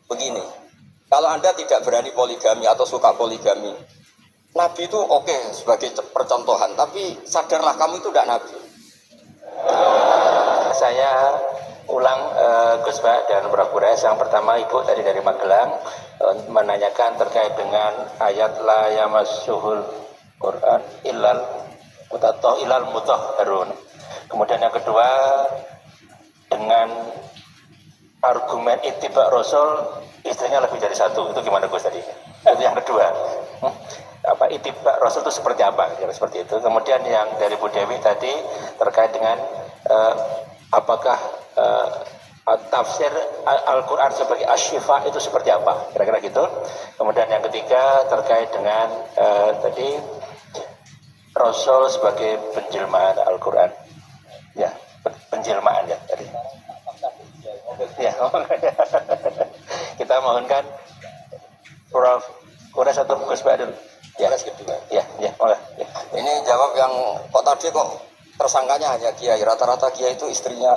Begini, kalau Anda tidak berani poligami atau suka poligami, Nabi itu oke sebagai percontohan, tapi sadarlah kamu itu tidak Nabi. Saya ulang Gus Pak dan Bro-Bures. Yang pertama Ibu tadi dari Magelang menanyakan terkait dengan ayat la yamassuhul Quran illal mutahharun. Kemudian yang kedua dengan argumen ittiba Rasul istrinya lebih dari satu. Itu gimana Gus tadi? Itu yang kedua. Apa ittiba Rasul itu seperti apa? Ya, seperti itu. Kemudian yang dari Bu Dewi tadi terkait dengan apakah tafsir Al-Quran sebagai asyifa itu seperti apa? Kira-kira gitu. Kemudian yang ketiga terkait dengan tadi Rasul sebagai penjelmaan Al-Quran. Ya, penjelmaan ya tadi. Ya, kita mohonkan Prof. Kuras atau Gus Badul. Ya, kedua. Ya, oleh. Ya. Ini jawab yang kok tadi kok tersangkanya hanya kiai, rata-rata kiai itu istrinya.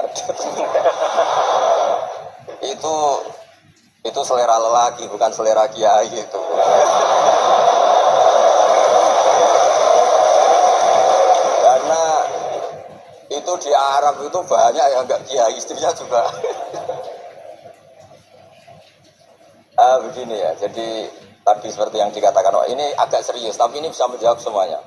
itu selera lelaki, bukan selera kiai itu. Karena itu di Arab itu banyak yang enggak kiai, istrinya juga. Begini ya, jadi tadi seperti yang dikatakan, oh ini agak serius, tapi ini bisa menjawab semuanya.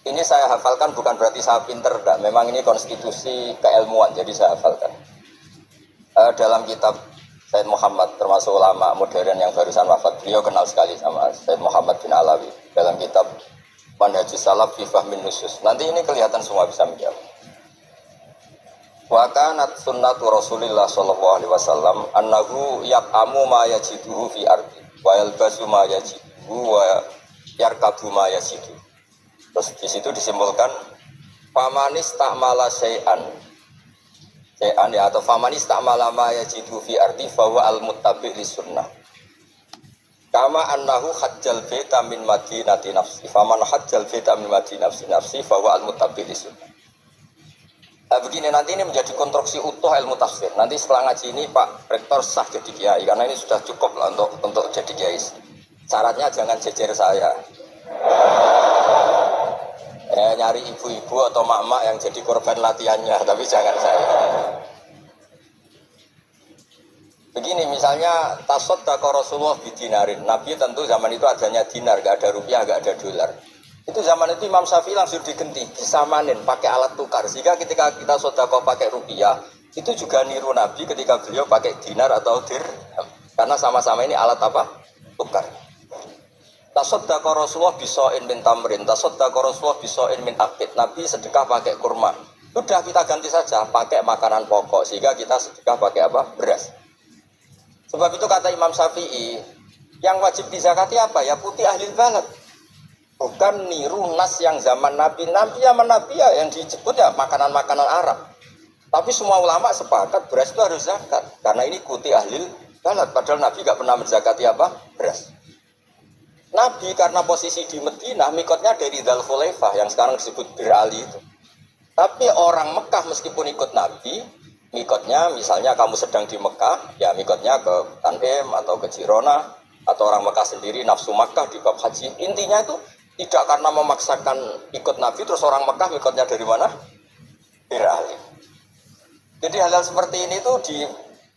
Ini saya hafalkan bukan berarti saya pinter, enggak. Memang ini konstitusi keilmuan, jadi saya hafalkan. Dalam kitab Said Muhammad, termasuk ulama modern yang barusan wafat, beliau kenal sekali sama Said Muhammad bin Alawi. Dalam kitab Manhajus Salaf fi Fahmin Nusus. Nanti ini kelihatan semua bisa menjawab. Wa kanat sunnatu Rasulillah sallallahu alaihi wasallam annahu yaqamu ma yajiduhu fi ardi wa yalbasu ma yajiduhu wa yarkabu ma yajidu. Terus di situ disimpulkan famanis ta'mala syai'an ya, atau famanis ta'mala ma yajiduhu fi ardi fa huwa al-muttabi' lis sunnah. Kama annahu hajjal baita min madinati nafsi faman hajjal baita min madinati nafsi fa huwa al-muttabi' lis sunnah. Begini, nanti ini menjadi konstruksi utuh ilmu tafsir. Nanti setelah ngaji ini Pak Rektor sah jadi kiai, karena ini sudah cukup lah untuk jadi kiai. Syaratnya jangan jejer saya. Nyari ibu-ibu atau mak-mak yang jadi korban latihannya, tapi jangan saya. Begini, misalnya tasaddaqa Rasulullah bidinarin. Nabi tentu zaman itu adanya dinar, gak ada rupiah, gak ada dolar. Itu zaman itu Imam Syafi'i langsung digenti, disamanin pakai alat tukar. Sehingga ketika kita sedekah pakai rupiah, itu juga niru Nabi ketika beliau pakai dinar atau dirham. Karena sama-sama ini alat apa? Tukar. Tasaddaqa Rasulullah bisa'in min tamrin, tasaddaqa Rasulullah bisa'in min aqid. Nabi sedekah pakai kurma. Sudah kita ganti saja pakai makanan pokok, sehingga kita sedekah pakai apa? Beras. Sebab itu kata Imam Syafi'i, yang wajib dizakati apa? Ya putih ahli balad. Bukan niru nas yang zaman Nabi ya yang disebut ya makanan-makanan Arab. Tapi semua ulama sepakat beras itu harus zakat karena ini kuti ahli balad. Padahal Nabi gak pernah menzakati apa? Beras. Nabi karena posisi di Madinah mikotnya dari Dzul Khulaifah yang sekarang disebut Bir Ali itu. Tapi orang Mekah meskipun ikut Nabi, mikotnya misalnya kamu sedang di Mekah, ya mikotnya ke Tanim atau ke Jirona, atau orang Mekah sendiri nafsu Mekah di bab haji. Intinya itu tidak karena memaksakan ikut Nabi, terus orang Mekah ikutnya dari mana? Bir Ali. Jadi hal-hal seperti ini tuh di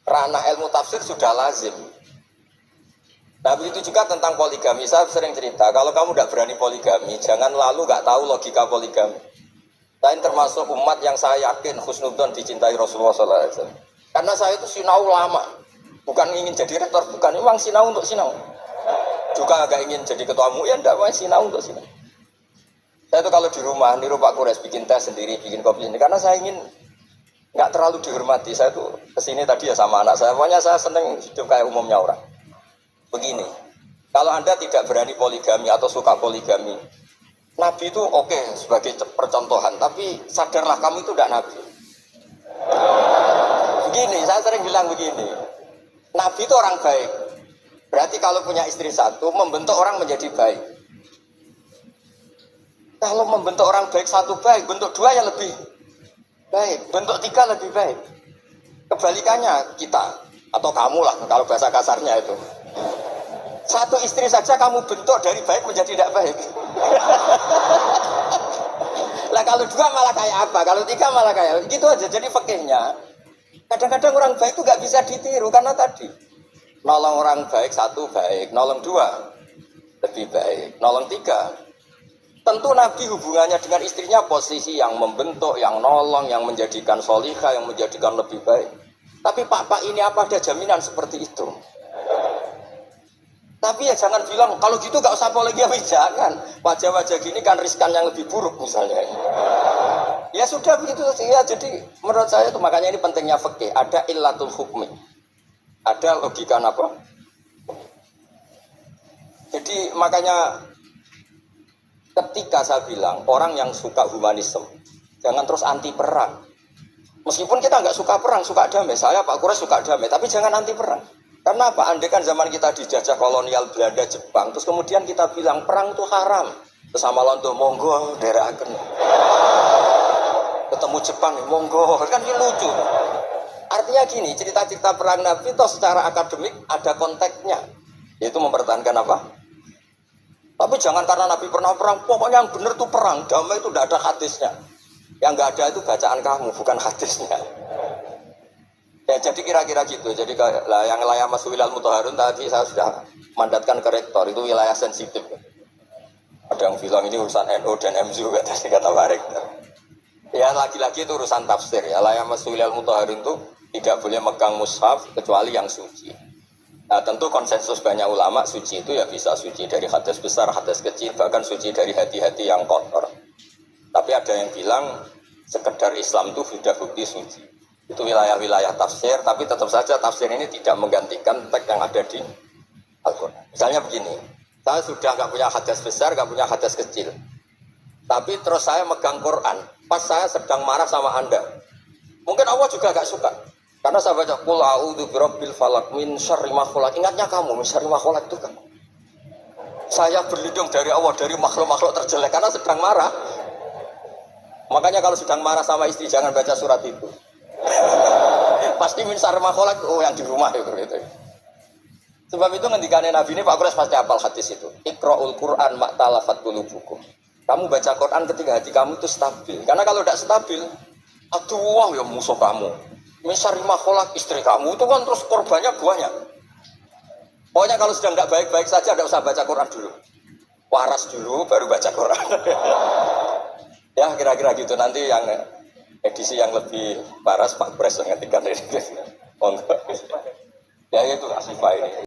ranah ilmu tafsir sudah lazim. Nah begitu juga tentang poligami. Saya sering cerita, kalau kamu tidak berani poligami, jangan lalu nggak tahu logika poligami. Saya termasuk umat yang saya yakin husnudzon dicintai Rasulullah SAW. Karena saya itu sinau lama, bukan ingin jadi rektor, bukan, memang sinau untuk sinau. Juga agak ingin jadi ketua MUI, ya enggak, sinau untuk sinau. Saya itu kalau di rumah, niru Pak Kures, bikin teh sendiri, bikin kopi sendiri, karena saya ingin nggak terlalu dihormati. Saya tuh kesini tadi ya sama anak saya, pokoknya saya seneng hidup kayak umumnya orang. Begini, kalau Anda tidak berani poligami atau suka poligami, Nabi itu oke sebagai percontohan, tapi sadarlah kamu itu tidak Nabi. Begini, saya sering bilang begini, Nabi itu orang baik. Berarti kalau punya istri satu, membentuk orang menjadi baik. Kalau membentuk orang baik satu baik, bentuk dua yang lebih baik, bentuk tiga lebih baik. Kebalikannya kita, Atau kamu lah, kalau bahasa kasarnya itu. Satu istri saja kamu bentuk dari baik menjadi tidak baik. Lah kalau dua malah kayak apa? Kalau tiga malah kayak gitu aja. Jadi fikihnya. Kadang-kadang orang baik itu nggak bisa ditiru karena tadi nolong orang baik satu baik, nolong dua lebih baik, nolong tiga. Tentu Nabi hubungannya dengan istrinya posisi yang membentuk, yang nolong, yang menjadikan solihah, yang menjadikan lebih baik. Tapi Pak ini apa ada jaminan seperti itu? Tapi ya jangan bilang kalau gitu gak usah poligami, jangan. Wajah-wajah gini kan riskan yang lebih buruk misalnya. Ya sudah begitu ya. Jadi menurut saya itu makanya ini pentingnya fikih. Ada illatul hukmi, ada logika apa? Jadi makanya ketika saya bilang orang yang suka humanisme jangan terus anti perang. Meskipun kita nggak suka perang, suka damai. Saya Pak Kures suka damai, tapi jangan anti perang. Karena apa? Andai kan zaman kita dijajah kolonial Belanda, Jepang, terus kemudian kita bilang perang itu haram. Terus sama lonto monggo daerah akan ketemu Jepang, monggo kan ini lucu. Artinya gini, cerita-cerita perang Nabi itu secara akademik ada konteksnya, yaitu mempertahankan apa? Tapi jangan karena Nabi pernah perang, pokoknya yang benar itu perang, damai itu tidak ada hadisnya. Yang nggak ada itu bacaan kamu, bukan hadisnya. Ya jadi kira-kira gitu. Jadi yang wilayah Mas Wilal Muthaharun tadi saya sudah mandatkan ke rektor, itu wilayah sensitif. Ada yang bilang ini urusan NU dan MZU kata Pak Rektor. Ya lagi-lagi itu urusan tafsir. Ya wilayah Mas Wilal Muthaharun itu tidak boleh megang mushaf kecuali yang suci. Nah tentu konsensus banyak ulama suci itu ya bisa suci dari hadas besar, hadas kecil, bahkan suci dari hati-hati yang kotor. Tapi ada yang bilang sekedar Islam itu sudah bukti suci. Itu wilayah-wilayah tafsir, tapi tetap saja tafsir ini tidak menggantikan teks yang ada di Al-Quran. Misalnya begini, saya sudah nggak punya hadas besar, nggak punya hadas kecil, tapi terus saya megang Quran, pas saya sedang marah sama Anda, mungkin Allah juga nggak suka, karena saya baca Qul a'udzu birabbil falaq min syarri ma khalaq. Ingatnya kamu, min syarri ma khalaq itu kan. Saya berlindung dari Allah dari makhluk-makhluk terjelek karena sedang marah. Makanya kalau sedang marah sama istri jangan baca surat itu. Pasti min syarri ma khalaq, oh yang di rumah itu gitu. Sebab itu ngendikane Nabi ini Pak Kures pasti hafal hadis itu. Iqra'ul Qur'an ma'talafat qulubukum. Kamu baca Quran ketika hati kamu itu stabil. Karena kalau tidak stabil, aduh wah ya musuh kamu. Min syarri ma khalaq, istri kamu itu kan terus korbannya banyak. Pokoknya kalau sedang tidak baik-baik saja tidak usah baca Quran dulu. Waras dulu baru baca Quran. Ya kira-kira gitu. Nanti yang edisi yang lebih paras Pak Pres ngertikan ini. Ya itu asifah ini.